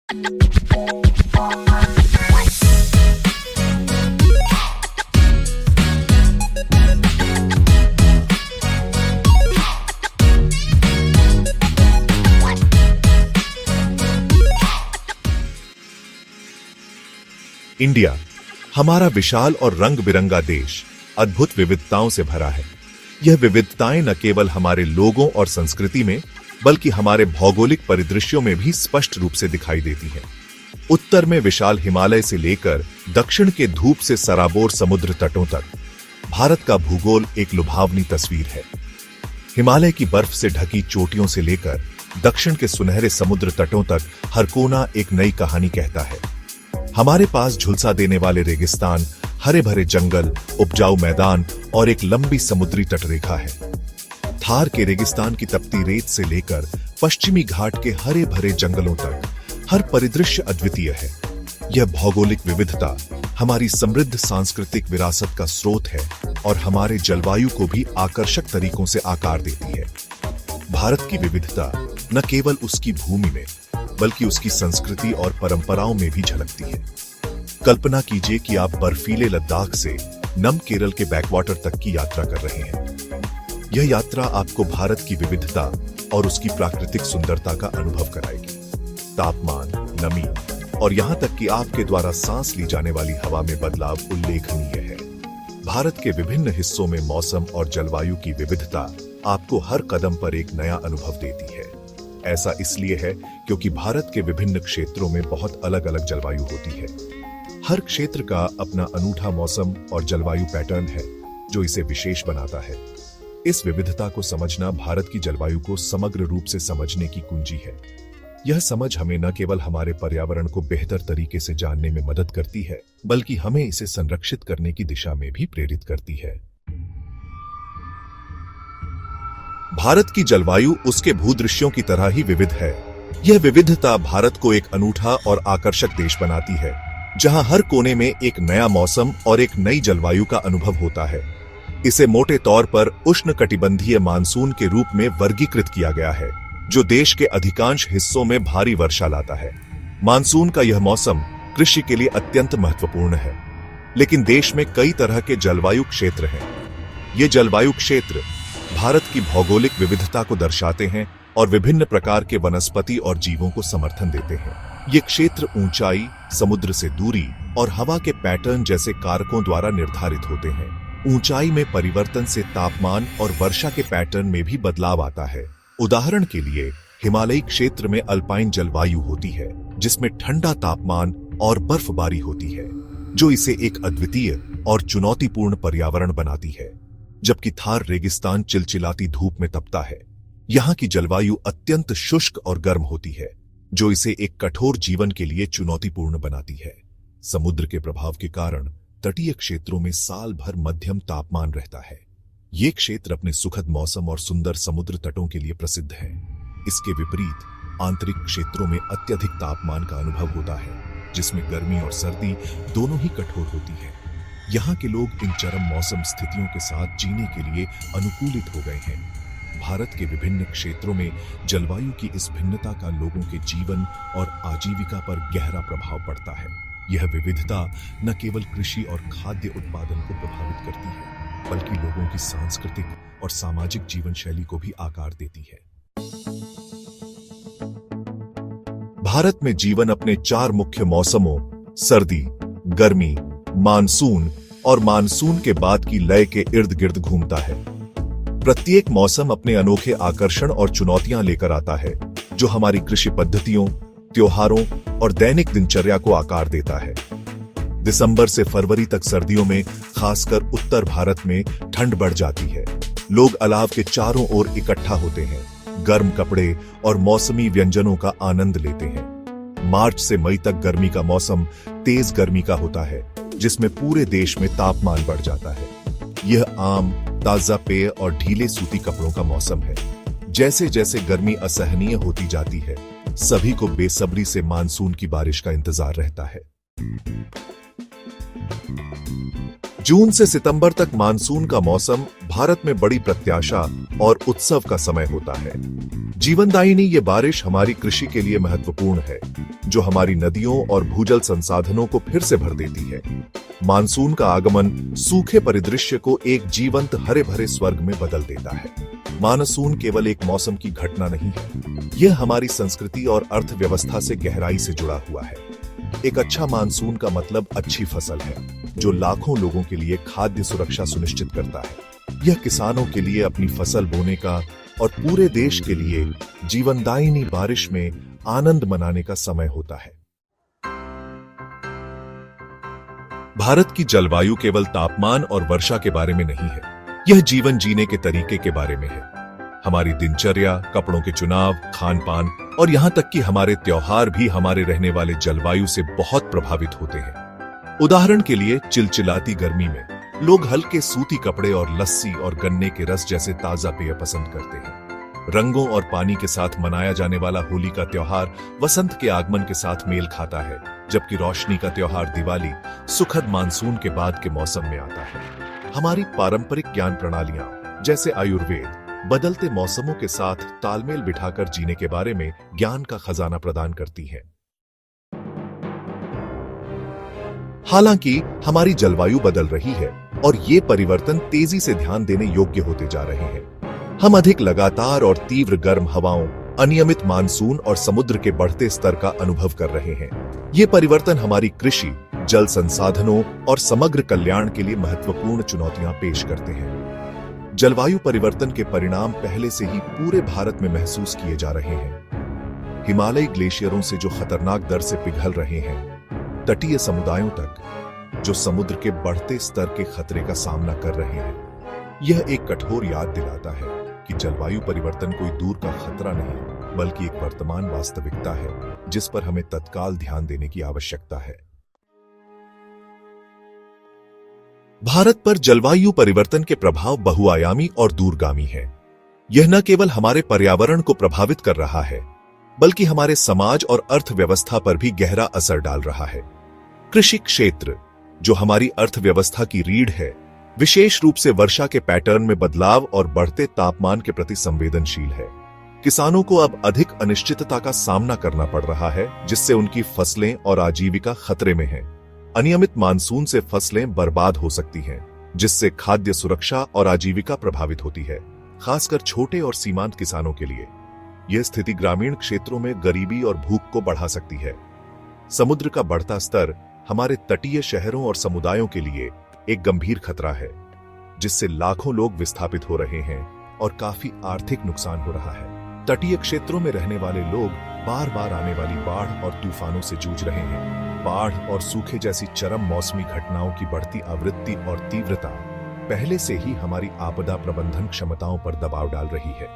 India हमारा विशाल और रंग बिरंगा देश अद्भुत विविधताओं से भरा है। यह विविधताएं न केवल हमारे लोगों और संस्कृति में बल्कि हमारे भौगोलिक परिदृश्यों में भी स्पष्ट रूप से दिखाई देती है। उत्तर में विशाल हिमालय से लेकर दक्षिण के धूप से सराबोर समुद्र तटों तक भारत का भूगोल एक लुभावनी तस्वीर है। हिमालय की बर्फ से ढकी चोटियों से लेकर दक्षिण के सुनहरे समुद्र तटों तक हर कोना एक नई कहानी कहता है। हमारे पास झुलसा देने वाले रेगिस्तान, हरे भरे जंगल, उपजाऊ मैदान और एक लंबी समुद्री तटरेखा है। थार के रेगिस्तान की तपती रेत से लेकर पश्चिमी घाट के हरे भरे जंगलों तक हर परिदृश्य अद्वितीय है। यह भौगोलिक विविधता हमारी समृद्ध सांस्कृतिक विरासत का स्रोत है और हमारे जलवायु को भी आकर्षक तरीकों से आकार देती है। भारत की विविधता न केवल उसकी भूमि में बल्कि उसकी संस्कृति और परंपराओं में भी झलकती है। कल्पना कीजिए कि आप बर्फीले लद्दाख से नम केरल के बैकवाटर तक की यात्रा कर रहे हैं। यह यात्रा आपको भारत की विविधता और उसकी प्राकृतिक सुंदरता का अनुभव कराएगी। तापमान, नमी और यहां तक कि आपके द्वारा सांस ली जाने वाली हवा में बदलाव उल्लेखनीय है। भारत के विभिन्न हिस्सों में मौसम और जलवायु की विविधता आपको हर कदम पर एक नया अनुभव देती है। ऐसा इसलिए है क्योंकि भारत के विभिन्न क्षेत्रों में बहुत अलग अलग जलवायु होती है। हर क्षेत्र का अपना अनूठा मौसम और जलवायु पैटर्न है जो इसे विशेष बनाता है। इस विविधता को समझना भारत की जलवायु को समग्र रूप से समझने की कुंजी है। यह समझ हमें न केवल हमारे पर्यावरण को बेहतर तरीके से जानने में मदद करती है बल्कि हमें इसे संरक्षित करने की दिशा में भी प्रेरित करती है। भारत की जलवायु उसके भूदृश्यों की तरह ही विविध है। यह विविधता भारत को एक अनूठा और आकर्षक देश बनाती है, जहां हर कोने में एक नया मौसम और एक नई जलवायु का अनुभव होता है। इसे मोटे तौर पर उष्णकटिबंधीय मानसून के रूप में वर्गीकृत किया गया है, जो देश के अधिकांश हिस्सों में भारी वर्षा लाता है। मानसून का यह मौसम कृषि के लिए अत्यंत महत्वपूर्ण है, लेकिन देश में कई तरह के जलवायु क्षेत्र हैं। ये जलवायु क्षेत्र भारत की भौगोलिक विविधता को दर्शाते हैं और विभिन्न प्रकार के वनस्पति और जीवों को समर्थन देते हैं। ये क्षेत्र ऊंचाई, समुद्र से दूरी और हवा के पैटर्न जैसे कारकों द्वारा निर्धारित होते हैं। ऊंचाई में परिवर्तन से तापमान और वर्षा के पैटर्न में भी बदलाव आता है। उदाहरण के लिए हिमालयी क्षेत्र में अल्पाइन जलवायु होती है, जिसमें ठंडा तापमान और बर्फबारी होती है, जो इसे एक अद्वितीय और चुनौतीपूर्ण पर्यावरण बनाती है। जबकि थार रेगिस्तान चिलचिलाती धूप में तपता है। यहाँ की जलवायु अत्यंत शुष्क और गर्म होती है, जो इसे एक कठोर जीवन के लिए चुनौतीपूर्ण बनाती है। समुद्र के प्रभाव के कारण तटीय क्षेत्रों में साल भर मध्यम तापमान रहता है। ये क्षेत्र अपने सुखद मौसम और सुंदर समुद्र तटों के लिए प्रसिद्ध है। इसके विपरीत आंतरिक क्षेत्रों में अत्यधिक तापमान का अनुभव होता है, जिसमें गर्मी और सर्दी दोनों ही कठोर होती है। यहाँ के लोग इन चरम मौसम स्थितियों के साथ जीने के लिए अनुकूलित हो गए हैं। भारत के विभिन्न क्षेत्रों में जलवायु की इस भिन्नता का लोगों के जीवन और आजीविका पर गहरा प्रभाव पड़ता है। यह विविधता न केवल कृषि और खाद्य उत्पादन को प्रभावित करती है, बल्कि लोगों की सांस्कृतिक और सामाजिक जीवन शैली को भी आकार देती है। भारत में जीवन अपने 4 मुख्य मौसमों सर्दी, गर्मी, मानसून और मानसून के बाद की लय के इर्द गिर्द घूमता है। प्रत्येक मौसम अपने अनोखे आकर्षण और चुनौतियां लेकर आता है, जो हमारी कृषि पद्धतियों, त्योहारों और दैनिक दिनचर्या को आकार देता है। दिसंबर से फरवरी तक सर्दियों में खासकर उत्तर भारत में ठंड बढ़ जाती है। लोग अलाव के चारों ओर इकट्ठा होते हैं, गर्म कपड़े और मौसमी व्यंजनों का आनंद लेते हैं। मार्च से मई तक गर्मी का मौसम तेज गर्मी का होता है, जिसमें पूरे देश में तापमान बढ़ जाता है। यह आम, ताजा पेय और ढीले सूती कपड़ों का मौसम है। जैसे जैसे गर्मी असहनीय होती जाती है, सभी को बेसब्री से मानसून की बारिश का इंतजार रहता है। जून से सितंबर तक मानसून का मौसम भारत में बड़ी प्रत्याशा और उत्सव का समय होता है। जीवनदायिनी ये बारिश हमारी कृषि के लिए महत्वपूर्ण है, जो हमारी नदियों और भूजल संसाधनों को फिर से भर देती है। मानसून का आगमन सूखे परिदृश्य को एक जीवंत हरे भरे स्वर्ग में बदल देता है। मानसून केवल एक मौसम की घटना नहीं है, यह हमारी संस्कृति और अर्थव्यवस्था से गहराई से जुड़ा हुआ है। एक अच्छा मानसून का मतलब अच्छी फसल है, जो लाखों लोगों के लिए खाद्य सुरक्षा सुनिश्चित करता है। यह किसानों के लिए अपनी फसल बोने का और पूरे देश के लिए जीवनदायिनी बारिश में आनंद मनाने का समय होता है। भारत की जलवायु केवल तापमान और वर्षा के बारे में नहीं है, यह जीवन जीने के तरीके के बारे में है। हमारी दिनचर्या, कपड़ों के चुनाव, खान पान और यहां तक कि हमारे त्योहार भी हमारे रहने वाले जलवायु से बहुत प्रभावित होते हैं। उदाहरण के लिए चिलचिलाती गर्मी में लोग हल्के सूती कपड़े और लस्सी और गन्ने के रस जैसे ताजा पेय पसंद करते हैं। रंगों और पानी के साथ मनाया जाने वाला होली का त्योहार वसंत के आगमन के साथ मेल खाता है, जबकि रोशनी का त्योहार दिवाली सुखद मानसून के बाद के मौसम में आता है। हमारी पारंपरिक ज्ञान प्रणालियां जैसे आयुर्वेद बदलते मौसमों के साथ तालमेल बिठाकर जीने के बारे में ज्ञान का खजाना प्रदान करती है। हालांकि हमारी जलवायु बदल रही है और ये परिवर्तन तेजी से ध्यान देने योग्य होते जा रहे हैं। हम अधिक लगातार और तीव्र गर्म हवाओं, अनियमित मानसून और समुद्र के बढ़ते स्तर का अनुभव कर रहे हैं। ये परिवर्तन हमारी कृषि, जल संसाधनों और समग्र कल्याण के लिए महत्वपूर्ण चुनौतियां पेश करते हैं। जलवायु परिवर्तन के परिणाम पहले से ही पूरे भारत में महसूस किए जा रहे हैं। हिमालयी ग्लेशियरों से जो खतरनाक दर से पिघल रहे हैं, तटीय समुदायों तक जो समुद्र के बढ़ते स्तर के खतरे का सामना कर रहे हैं, यह एक कठोर याद दिलाता है कि जलवायु परिवर्तन कोई दूर का खतरा नहीं, बल्कि एक वर्तमान वास्तविकता है जिस पर हमें तत्काल ध्यान देने की आवश्यकता है। भारत पर जलवायु परिवर्तन के प्रभाव बहुआयामी और दूरगामी है। यह न केवल हमारे पर्यावरण को प्रभावित कर रहा है, बल्कि हमारे समाज और अर्थव्यवस्था पर भी गहरा असर डाल रहा है। कृषि क्षेत्र, जो हमारी अर्थव्यवस्था की रीढ़ है, विशेष रूप से वर्षा के पैटर्न में बदलाव और बढ़ते तापमान के प्रति संवेदनशील है। किसानों को अब अधिक अनिश्चितता का सामना करना पड़ रहा है, जिससे उनकी फसलें और आजीविका खतरे में है। अनियमित मानसून से फसलें बर्बाद हो सकती हैं, जिससे खाद्य सुरक्षा और आजीविका प्रभावित होती है, खासकर छोटे और सीमांत किसानों के लिए। यह स्थिति ग्रामीण क्षेत्रों में गरीबी और भूख को बढ़ा सकती है। समुद्र का बढ़ता स्तर हमारे तटीय शहरों और समुदायों के लिए एक गंभीर खतरा है, जिससे लाखों लोग विस्थापित हो रहे हैं और काफी आर्थिक नुकसान हो रहा है। तटीय क्षेत्रों में रहने वाले लोग बार बार आने वाली बाढ़ और तूफानों से जूझ रहे हैं। बाढ़ और सूखे जैसी चरम मौसमी घटनाओं की बढ़ती आवृत्ति और तीव्रता पहले से ही हमारी आपदा प्रबंधन क्षमताओं पर दबाव डाल रही है।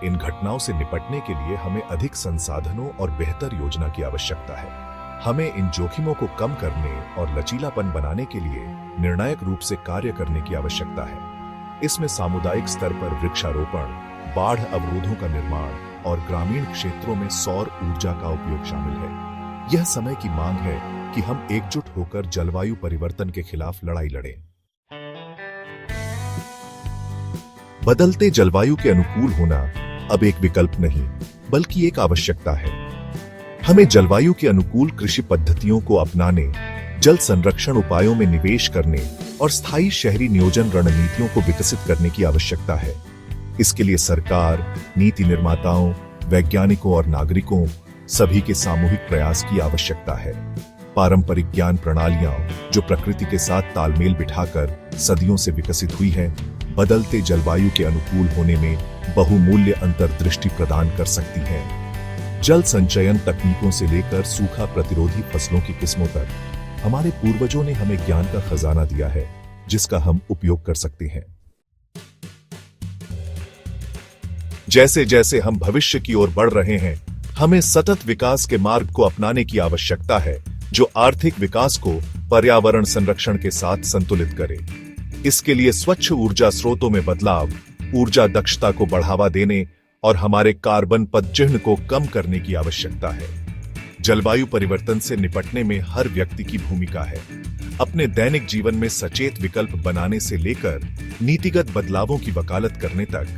इन घटनाओं से निपटने के लिए हमें अधिक संसाधनों और बेहतर योजना की आवश्यकता है। हमें इन जोखिमों को कम करने और लचीलापन बनाने के लिए निर्णायक रूप से कार्य करने की आवश्यकता है। इसमें सामुदायिक स्तर पर वृक्षारोपण, बाढ़ अवरोधों का निर्माण और ग्रामीण क्षेत्रों में सौर ऊर्जा का उपयोग शामिल है। यह समय की मांग है कि हम एकजुट होकर जलवायु परिवर्तन के खिलाफ लड़ाई लड़ें। बदलते जलवायु के अनुकूल होना अब एक विकल्प नहीं, बल्कि एक आवश्यकता है। हमें जलवायु के अनुकूल कृषि पद्धतियों को अपनाने, जल संरक्षण उपायों में निवेश करने और स्थायी शहरी नियोजन रणनीतियों को विकसित करने की आवश्यकता है। इसके लिए सरकार, नीति निर्माताओं, वैज्ञानिकों और नागरिकों सभी के सामूहिक प्रयास की आवश्यकता है। पारंपरिक ज्ञान प्रणालियां, जो प्रकृति के साथ तालमेल बिठाकर सदियों से विकसित हुई हैं, बदलते जलवायु के अनुकूल होने में बहुमूल्य अंतर्दृष्टि प्रदान कर सकती हैं। जल संचयन तकनीकों से लेकर सूखा प्रतिरोधी फसलों की किस्मों तक हमारे पूर्वजों ने हमें ज्ञान का खजाना दिया है, जिसका हम उपयोग कर सकते हैं। जैसे जैसे हम भविष्य की ओर बढ़ रहे हैं, हमें सतत विकास के मार्ग को अपनाने की आवश्यकता है, जो आर्थिक विकास को पर्यावरण संरक्षण के साथ संतुलित करे। इसके लिए स्वच्छ ऊर्जा स्रोतों में बदलाव, ऊर्जा दक्षता को बढ़ावा देने और हमारे कार्बन पदचिह्न को कम करने की आवश्यकता है। जलवायु परिवर्तन से निपटने में हर व्यक्ति की भूमिका है। अपने दैनिक जीवन में सचेत विकल्प बनाने से लेकर नीतिगत बदलावों की वकालत करने तक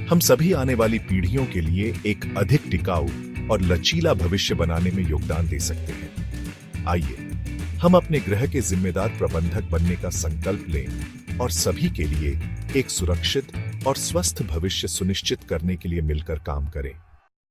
हम सभी आने वाली पीढ़ियों के लिए एक अधिक टिकाऊ और लचीला भविष्य बनाने में योगदान दे सकते हैं। आइए हम अपने ग्रह के जिम्मेदार प्रबंधक बनने का संकल्प लें और सभी के लिए एक सुरक्षित और स्वस्थ भविष्य सुनिश्चित करने के लिए मिलकर काम करें।